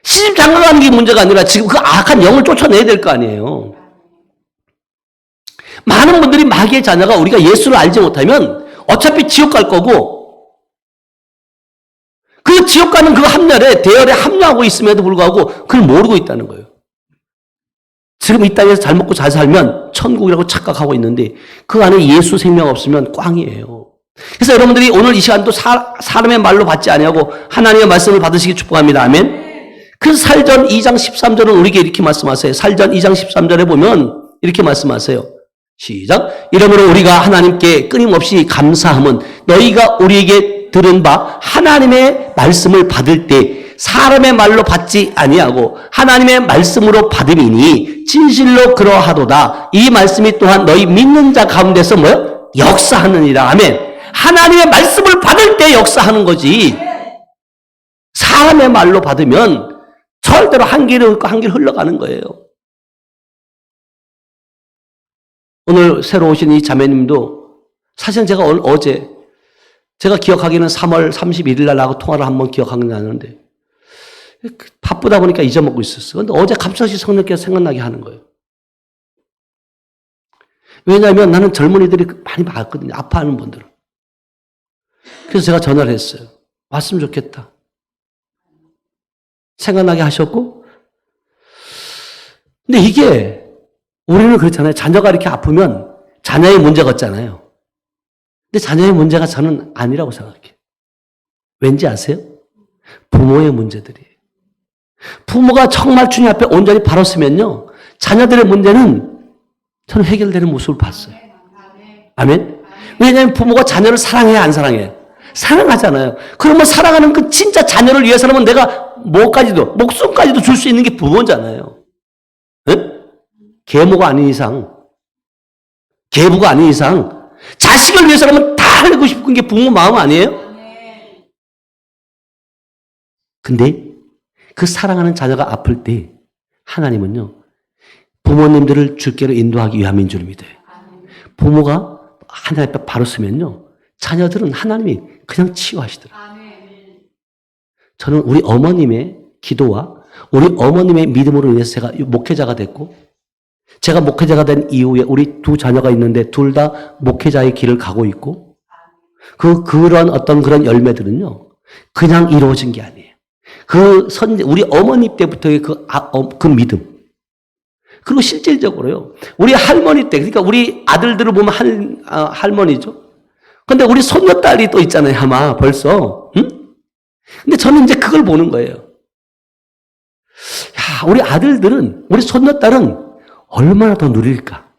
시집 장가가는 게 문제가 아니라 지금 그 악한 영을 쫓아내야 될 거 아니에요. 많은 분들이 마귀의 자녀가 우리가 예수를 알지 못하면 어차피 지옥 갈 거고 그 지옥 가는 그 대열에 합류하고 있음에도 불구하고 그걸 모르고 있다는 거예요. 지금 이 땅에서 잘 먹고 잘 살면 천국이라고 착각하고 있는데 그 안에 예수 생명 없으면 꽝이에요. 그래서 여러분들이 오늘 이 시간도 사람의 말로 받지 아니하고 하나님의 말씀을 받으시기 축복합니다. 아멘. 그래서 살전 2장 13절은 우리에게 이렇게 말씀하세요. 살전 2장 13절에 보면 이렇게 말씀하세요. 시작. 이러므로 우리가 하나님께 끊임없이 감사함은 너희가 우리에게 들은 바 하나님의 말씀을 받을 때 사람의 말로 받지 아니하고 하나님의 말씀으로 받음이니 진실로 그러하도다. 이 말씀이 또한 너희 믿는 자 가운데서 뭐요? 역사하느니라. 아멘. 하나님의 말씀을 받을 때 역사하는 거지. 사람의 말로 받으면 절대로 한 길을 흘러가는 거예요. 오늘 새로 오신 이 자매님도 사실은 제가 어제 제가 기억하기에는 3월 31일 날 나하고 통화를 한번 기억하는 게 아는데 바쁘다 보니까 잊어먹고 있었어요. 근데 어제 갑자기 성령께서 생각나게 하는 거예요. 왜냐하면 나는 젊은이들이 많이 봤거든요. 아파하는 분들은. 그래서 제가 전화를 했어요. 왔으면 좋겠다. 생각나게 하셨고 근데 이게 우리는 그렇잖아요. 자녀가 이렇게 아프면 자녀의 문제가 없잖아요. 근데 자녀의 문제가 저는 아니라고 생각해요. 왠지 아세요? 부모의 문제들이에요. 부모가 정말 주님 앞에 온전히 바로 서면요. 자녀들의 문제는 저는 해결되는 모습을 봤어요. 아멘? 왜냐하면 부모가 자녀를 사랑해요, 안 사랑해요? 사랑하잖아요. 그러면 사랑하는 그 진짜 자녀를 위해서라면 내가 목숨까지도 줄 수 있는 게 부모잖아요. 네? 계모가 아닌 이상, 계부가 아닌 이상, 자식을 위해서라면 다 하고 싶은 게 부모 마음 아니에요? 근데 그 사랑하는 자녀가 아플 때 하나님은요, 부모님들을 주께로 인도하기 위함인 줄 믿어요. 부모가 하나님 앞에 바로 서면요, 자녀들은 하나님이 그냥 치유하시더라고요. 저는 우리 어머님의 기도와 우리 어머님의 믿음으로 인해서 제가 목회자가 됐고, 제가 목회자가 된 이후에 우리 두 자녀가 있는데 둘 다 목회자의 길을 가고 있고, 그런 열매들은요, 그냥 이루어진 게 아니에요. 우리 어머니 때부터의 그 믿음. 그리고 실질적으로요, 우리 할머니 때, 그러니까 우리 아들들을 보면 할머니죠. 근데 우리 손녀딸이 또 있잖아요, 아마 벌써. 응? 근데 저는 이제 그걸 보는 거예요. 야, 우리 아들들은, 우리 손녀딸은 얼마나 더 누릴까?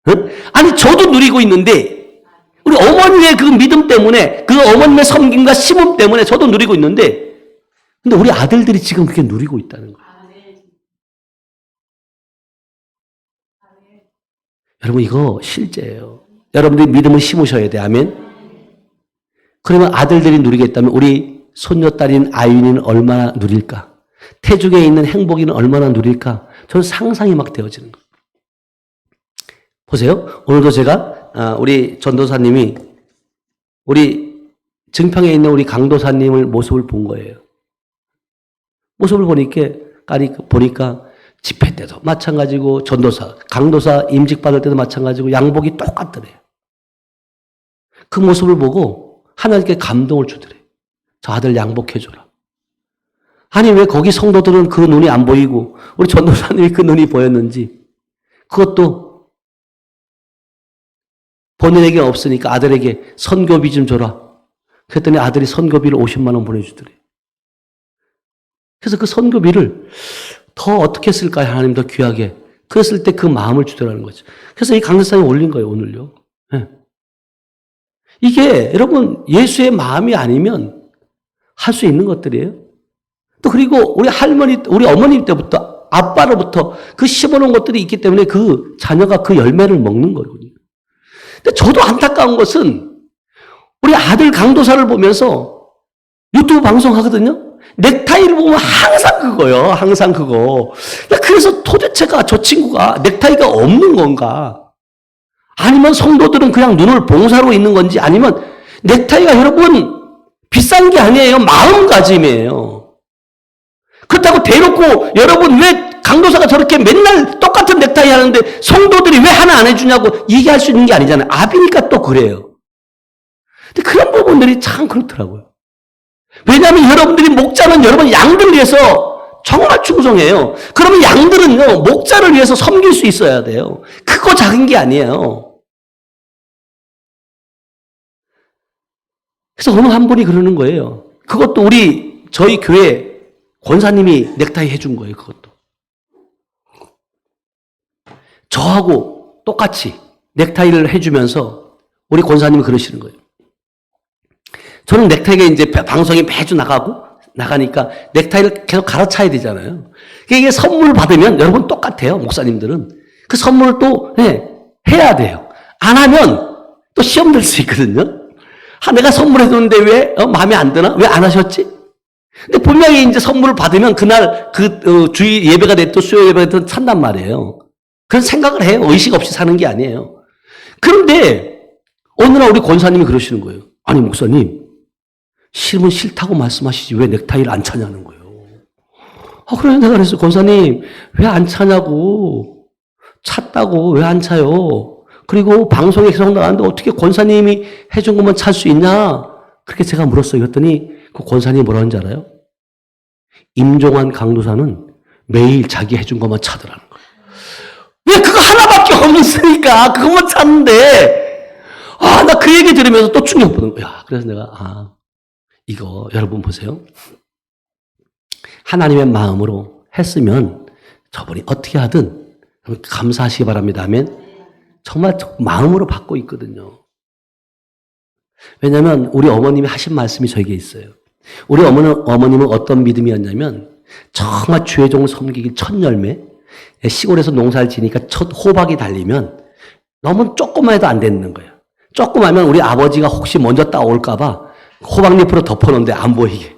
응? 아니, 저도 누리고 있는데, 우리 어머니의 그 믿음 때문에, 그 어머님의 섬김과 심음 때문에 저도 누리고 있는데, 근데 우리 아들들이 지금 그렇게 누리고 있다는 거예요. 여러분, 이거 실제예요. 여러분들이 믿음을 심으셔야 돼. 아멘? 그러면 아들들이 누리겠다면 우리 손녀딸인 아윤이는 얼마나 누릴까? 태중에 있는 행복이는 얼마나 누릴까? 저는 상상이 막 되어지는 거예요. 보세요. 오늘도 제가 우리 전도사님이 우리 증평에 있는 우리 강도사님을 모습을 본 거예요. 모습을 보니까 집회 때도 마찬가지고 전도사, 강도사 임직 받을 때도 마찬가지고 양복이 똑같더래요. 그 모습을 보고 하나님께 감동을 주더래요. 저 아들 양복해줘라. 아니 왜 거기 성도들은 그 눈이 안 보이고 우리 전도사님이 그 눈이 보였는지 그것도 본인에게 없으니까 아들에게 선교비 좀 줘라. 그랬더니 아들이 선교비를 50만 원 보내주더래요. 그래서 그 선교비를 더 어떻게 쓸까요? 하나님 더 귀하게. 그랬을 때 그 마음을 주더라는 거죠. 그래서 이 강대상에 올린 거예요, 오늘요. 네. 이게 여러분 예수의 마음이 아니면 할 수 있는 것들이에요. 또 그리고 우리 할머니, 우리 어머니 때부터 아빠로부터 그 심어놓은 것들이 있기 때문에 그 자녀가 그 열매를 먹는 거거든요. 근데 저도 안타까운 것은 우리 아들 강도사를 보면서 유튜브 방송하거든요. 넥타이를 보면 항상 그거요. 항상 그거. 그래서 도대체가 저 친구가 넥타이가 없는 건가? 아니면 성도들은 그냥 눈을 봉사로 있는 건지 아니면 넥타이가 여러분 비싼 게 아니에요. 마음가짐이에요. 그렇다고 대놓고 여러분 왜 강도사가 저렇게 맨날 똑같은 넥타이 하는데 성도들이 왜 하나 안 해주냐고 얘기할 수 있는 게 아니잖아요. 아비니까 또 그래요. 근데 그런 부분들이 참 그렇더라고요. 왜냐하면 여러분들이 목자는 여러분 양들을 위해서 정말 충성해요. 그러면 양들은요, 목자를 위해서 섬길 수 있어야 돼요. 크고 작은 게 아니에요. 그래서 어느 한 분이 그러는 거예요. 그것도 저희 교회 권사님이 넥타이 해준 거예요, 그것도. 저하고 똑같이 넥타이를 해주면서 우리 권사님이 그러시는 거예요. 저는 넥타이가 이제 방송에 매주 나가니까 넥타이를 계속 갈아차야 되잖아요. 이게 선물 받으면 여러분 똑같아요. 목사님들은. 그 선물을 또 해야 돼요. 안 하면 또 시험 들 수 있거든요. 내가 선물해 줬는데 왜 마음에 안 드나? 왜 안 하셨지? 근데 분명히 이제 선물을 받으면 그날 주일 예배가 됐든 수요 예배가 됐든 찬단 말이에요. 그런 생각을 해요. 의식 없이 사는 게 아니에요. 그런데 어느 날 우리 권사님이 그러시는 거예요. 아니 목사님 싫으면 싫다고 말씀하시지 왜 넥타이를 안 차냐는 거예요. 그래 내가 그랬어. 권사님 왜 안 차냐고. 찼다고 왜 안 차요. 그리고 방송에 계속 나가는데 어떻게 권사님이 해준 것만 찰 수 있냐. 그렇게 제가 물었어요. 그랬더니 그 권사님이 뭐라고 하는지 알아요? 임종환 강도사는 매일 자기 해준 것만 차더라는 거예요. 왜 그거 하나밖에 없으니까 그것만 찾는데 나 그 얘기 들으면서 또 충격 받는 거야. 그래서 내가 이거 여러분 보세요. 하나님의 마음으로 했으면 저분이 어떻게 하든 감사하시기 바랍니다. 아멘. 정말 마음으로 받고 있거든요. 왜냐하면 우리 어머님이 하신 말씀이 저에게 있어요. 우리 어머님은 어떤 믿음이었냐면 정말 주의 종을 섬기기 첫 열매, 시골에서 농사를 지니까 첫 호박이 달리면 너무 조금만 해도 안 되는 거예요. 조금 하면 우리 아버지가 혹시 먼저 따올까 봐 호박잎으로 덮어놓는데 안 보이게.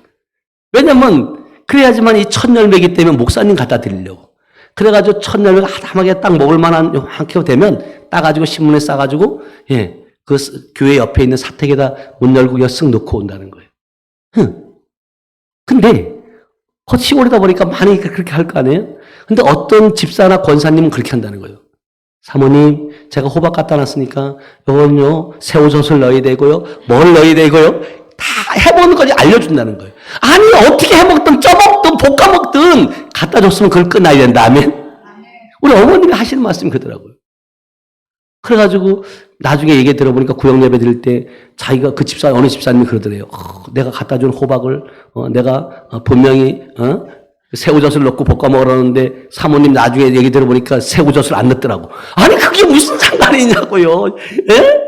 왜냐면 그래야지만 이 첫 열매이기 때문에 목사님 갖다 드리려고. 그래가지고 첫 열매가 하다하게 딱 먹을 만한 한 킬로 되면 따가지고 신문에 싸가지고 그 교회 옆에 있는 사택에다 문 열고 쓱 넣고 온다는 거예요. 근데 시골이다 보니까 많이 그렇게 할 거 아니에요? 근데 어떤 집사나 권사님은 그렇게 한다는 거예요. 사모님, 제가 호박 갖다 놨으니까 이건요, 새우젓을 넣어야 되고요, 뭘 넣어야 되고요, 다 해보는 거지 알려준다는 거예요. 아니, 어떻게 해먹든, 쪄먹든, 볶아먹든 갖다 줬으면 그걸 끝나야 된다. 아멘? 우리 어머님이 하시는 말씀이 그러더라고요. 그래가지고 나중에 얘기 들어보니까 구역 예배 드릴 때 자기가 그 집사, 어느 집사님이 그러더래요. 내가 갖다 준 호박을, 내가 분명히, 새우젓을 넣고 볶아 먹으라는데 사모님 나중에 얘기 들어보니까 새우젓을 안 넣더라고. 아니, 그게 무슨 상관이냐고요. 예?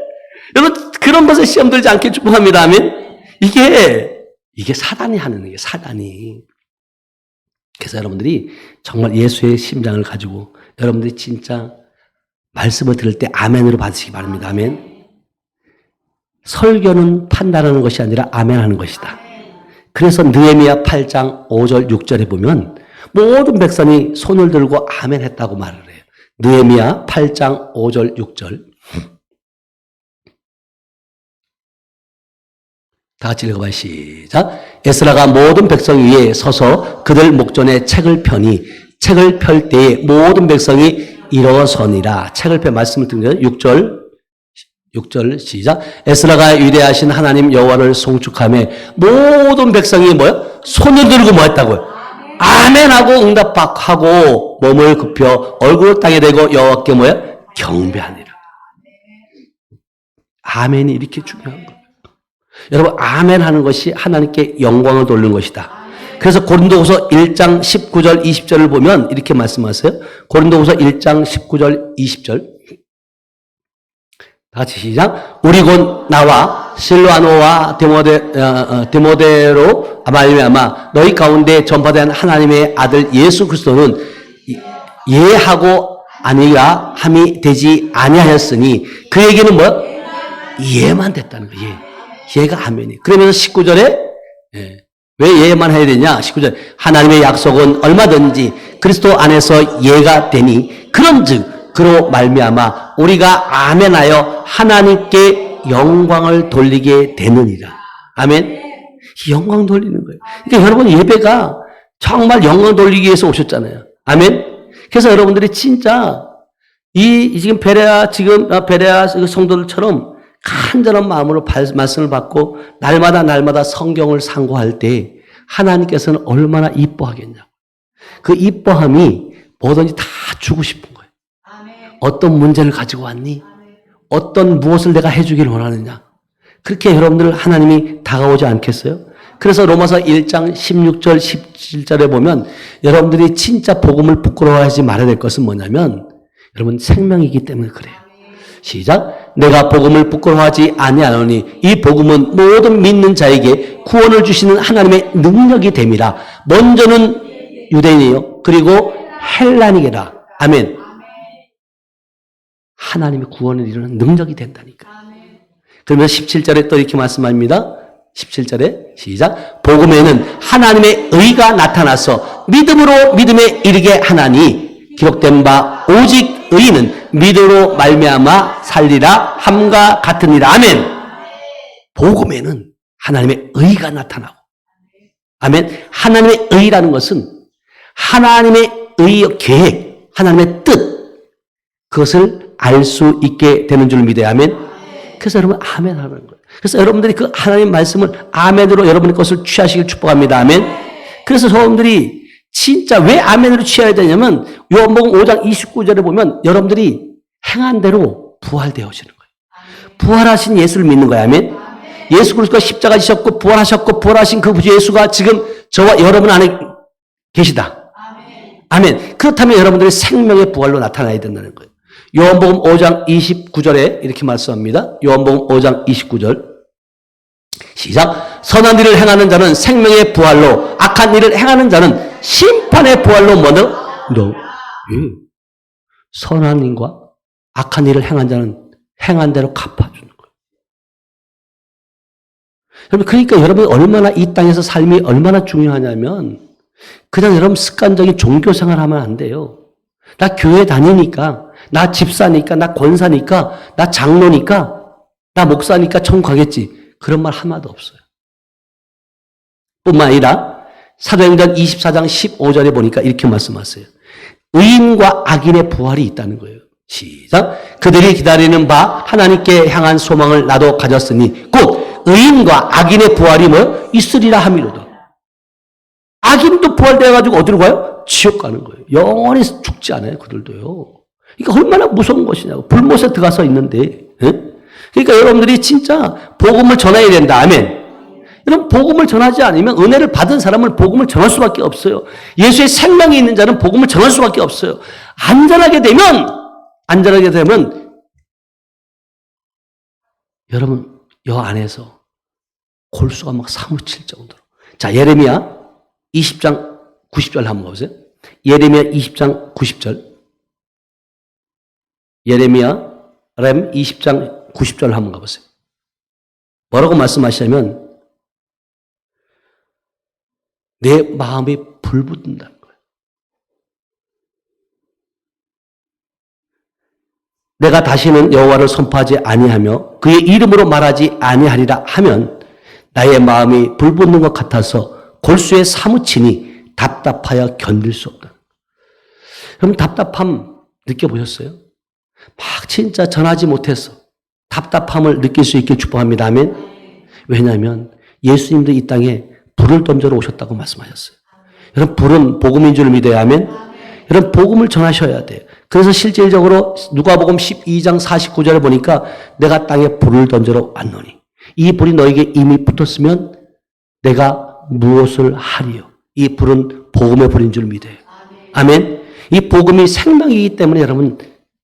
여러분, 그런 것에 시험 들지 않게 축복합니다. 아멘? 이게 사단이 하는 거예요, 사단이. 그래서 여러분들이 정말 예수의 심장을 가지고 여러분들이 진짜 말씀을 들을 때 아멘으로 받으시기 바랍니다. 아멘. 설교는 판단하는 것이 아니라 아멘하는 것이다. 그래서 느헤미야 8장 5절 6절에 보면 모든 백성이 손을 들고 아멘했다고 말을 해요. 느헤미야 8장 5절 6절. 다 같이 읽어봐요. 시작. 에스라가 모든 백성 위에 서서 그들 목전에 책을 펴니 책을 펼 때에 모든 백성이 일어서니라. 책을 펴 말씀을 듣는 6절 시작. 에스라가 위대하신 하나님 여호와를 송축하며 모든 백성이 뭐요? 손을 들고 뭐 했다고요? 아멘하고 응답하고 몸을 굽혀 얼굴을 땅에 대고 여호와께 뭐요? 경배하니라. 아멘이 이렇게 중요한 거예요. 여러분, 아멘 하는 것이 하나님께 영광을 돌리는 것이다. 그래서 고린도후서 1장 19절 20절을 보면 이렇게 말씀하세요. 고린도후서 1장 19절 20절. 다 같이 시작. 우리 곧 나와 실로아노와 디모데로 말미암아 너희 가운데 전파된 하나님의 아들 예수 그리스도는 예하고 아니라 함이 되지 아니하였으니 그에게는 뭐? 예만 됐다는 거예요. 예가 아멘이. 그러면서 19절에 왜 예만 해야 되냐? 19절 하나님의 약속은 얼마든지 그리스도 안에서 예가 되니 그런즉 그로 말미암아 우리가 아멘하여 하나님께 영광을 돌리게 되느니라. 아멘. 영광 돌리는 거예요. 그러니까 여러분 예배가 정말 영광 돌리기 위해서 오셨잖아요. 아멘. 그래서 여러분들이 진짜 지금 베레아 성도들처럼 간절한 마음으로 말씀을 받고 날마다 성경을 상고할 때 하나님께서는 얼마나 이뻐하겠냐. 그 이뻐함이 뭐든지 다 주고 싶은 거예요. 어떤 문제를 가지고 왔니? 어떤 무엇을 내가 해주길 원하느냐. 그렇게 여러분들 하나님이 다가오지 않겠어요? 그래서 로마서 1장 16절 17절에 보면 여러분들이 진짜 복음을 부끄러워하지 말아야 될 것은 뭐냐면 여러분 생명이기 때문에 그래요. 시작. 내가 복음을 부끄러워하지 아니하노니 이 복음은 모든 믿는 자에게 구원을 주시는 하나님의 능력이 됨이라. 먼저는 유대인이요 그리고 헬라니게라. 아멘. 하나님의 구원을 이루는 능력이 된다니까. 그러면 17절에 또 이렇게 말씀합니다. 17절에 시작. 복음에는 하나님의 의가 나타나서 믿음으로 믿음에 이르게 하나니 기록된 바 오직 의인은 믿음으로 말미암아 살리라 함과 같으니라. 아멘. 복음에는 하나님의 의가 나타나고. 아멘. 하나님의 의라는 것은 하나님의 의의 계획, 하나님의 뜻, 그것을 알 수 있게 되는 줄 믿어요. 아멘. 그래서 여러분 아멘 하는 거예요. 그래서 여러분들이 그 하나님 말씀을 아멘으로 여러분의 것을 취하시길 축복합니다. 아멘. 그래서 여러분들이 진짜 왜 아멘으로 취해야 되냐면 요한복음 5장 29절에 보면 여러분들이 행한 대로 부활되어지는 거예요. 부활하신 예수를 믿는 거예요. 아멘. 예수 그리스도가 십자가 지셨고 부활하셨고 부활하신 그 예수가 지금 저와 여러분 안에 계시다. 아멘. 그렇다면 여러분들의 생명의 부활로 나타나야 된다는 거예요. 요한복음 5장 29절에 이렇게 말씀합니다. 요한복음 5장 29절 시작. 선한 일을 행하는 자는 생명의 부활로 악한 일을 행하는 자는 심판의 부활로 뭐는? 선한 일과 악한 일을 행한 자는 행한 대로 갚아주는 거예요. 여러분, 그러니까 여러분이 얼마나 이 땅에서 삶이 얼마나 중요하냐면 그냥 여러분 습관적인 종교 생활하면 안 돼요. 나 교회 다니니까, 나 집사니까, 나 권사니까, 나 장로니까, 나 목사니까 천국 가겠지. 그런 말 하나도 없어요. 뿐만 아니라 사도행전 24장 15절에 보니까 이렇게 말씀하세요. 의인과 악인의 부활이 있다는 거예요. 시작. 그들이 기다리는 바 하나님께 향한 소망을 나도 가졌으니 곧 의인과 악인의 부활이 뭐 있으리라 함이로다. 악인도 부활되어가지고 어디로 가요? 지옥 가는 거예요. 영원히 죽지 않아요. 그들도요. 이게 얼마나 무서운 것이냐고. 불못에 들어가서 있는데. 그러니까 여러분들이 진짜 복음을 전해야 된다. 아멘. 여러분, 복음을 전하지 않으면 은혜를 받은 사람은 복음을 전할 수밖에 없어요. 예수의 생명이 있는 자는 복음을 전할 수밖에 없어요. 안전하게 되면 여러분, 여 안에서 골수가 막 사무칠 정도로. 자, 예레미야 20장 90절 한번 보세요. 예레미야 20장 90절. 예레미야 20장 90절 한번 가보세요. 뭐라고 말씀하시냐면 내 마음이 불붙는다는 거예요. 내가 다시는 여호와를 선포하지 아니하며 그의 이름으로 말하지 아니하리라 하면 나의 마음이 불붙는 것 같아서 골수에 사무치니 답답하여 견딜 수 없다. 그럼 답답함 느껴보셨어요? 막 진짜 전하지 못해서 답답함을 느낄 수 있길 축복합니다. 아멘. 왜냐하면 예수님도 이 땅에 불을 던져러 오셨다고 말씀하셨어요. 여러분, 불은 복음인 줄 믿어야 하면 여러분, 복음을 전하셔야 돼요. 그래서 실질적으로 누가복음 12장 49절을 보니까 내가 땅에 불을 던져러 왔노니 이 불이 너에게 이미 붙었으면 내가 무엇을 하리요. 이 불은 복음의 불인 줄 믿어요. 아멘. 이 복음이 생명이기 때문에 여러분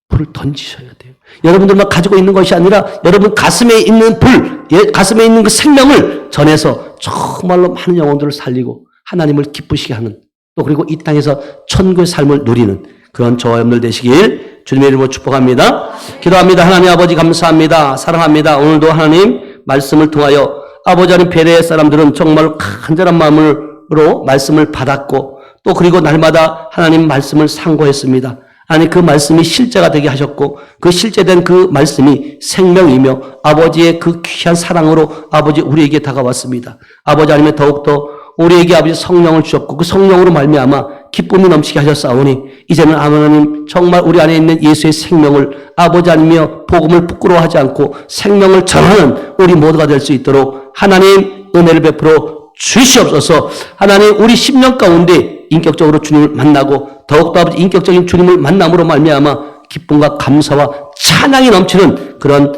불을 던지셔야 돼요. 여러분들만 가지고 있는 것이 아니라 여러분 가슴에 있는 불, 가슴에 있는 그 생명을 전해서 정말로 많은 영혼들을 살리고 하나님을 기쁘시게 하는, 또 그리고 이 땅에서 천국의 삶을 누리는 그런 저와 여러분들 되시길 주님의 이름으로 축복합니다. 기도합니다. 하나님 아버지 감사합니다. 사랑합니다. 오늘도 하나님 말씀을 통하여 아버지 하나님 베레의 사람들은 정말 간절한 마음으로 말씀을 받았고 또 그리고 날마다 하나님 말씀을 상고했습니다. 아니 그 말씀이 실제가 되게 하셨고 그 실제된 그 말씀이 생명이며 아버지의 그 귀한 사랑으로 아버지 우리에게 다가왔습니다. 아버지 하나님 더욱더 우리에게 아버지 성령을 주셨고 그 성령으로 말미암아 기쁨이 넘치게 하셨사오니 이제는 하나님 정말 우리 안에 있는 예수의 생명을 아버지 하나님이여 복음을 부끄러워하지 않고 생명을 전하는 우리 모두가 될 수 있도록 하나님 은혜를 베풀어 주시옵소서. 하나님 우리 10년 가운데 인격적으로 주님을 만나고 더욱더 아버지 인격적인 주님을 만남으로 말미암아 기쁨과 감사와 찬양이 넘치는 그런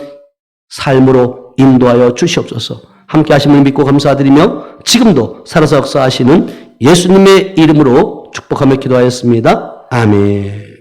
삶으로 인도하여 주시옵소서. 함께 하심을 믿고 감사드리며 지금도 살아서 역사하시는 예수님의 이름으로 축복하며 기도하였습니다. 아멘.